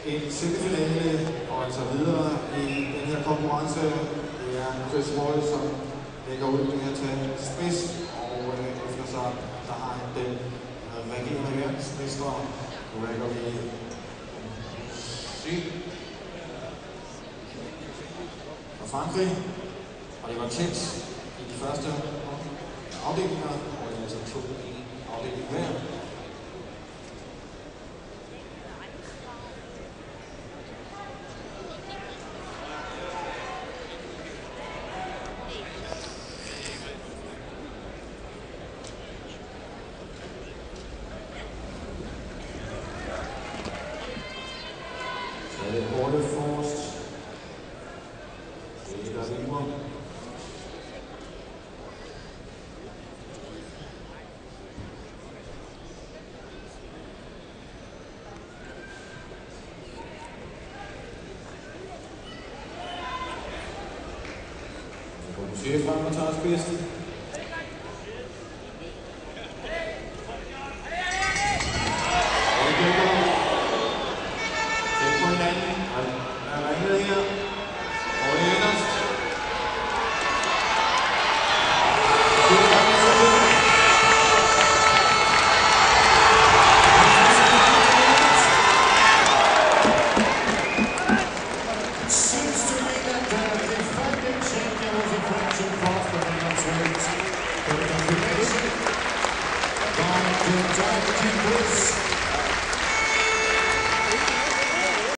en semifinale og altså videre i den her konkurrence. Det er Chris Roy, som lægger ud med at tage spids, og efter så der har han den regerende verdensmester Gregory fra Frankrig. Og det var tæt i de første afdelinger, og det er altså 2 afdelinger hver. Så er det Border Force. Det er der rimer. Så går du frem og tager spidsen.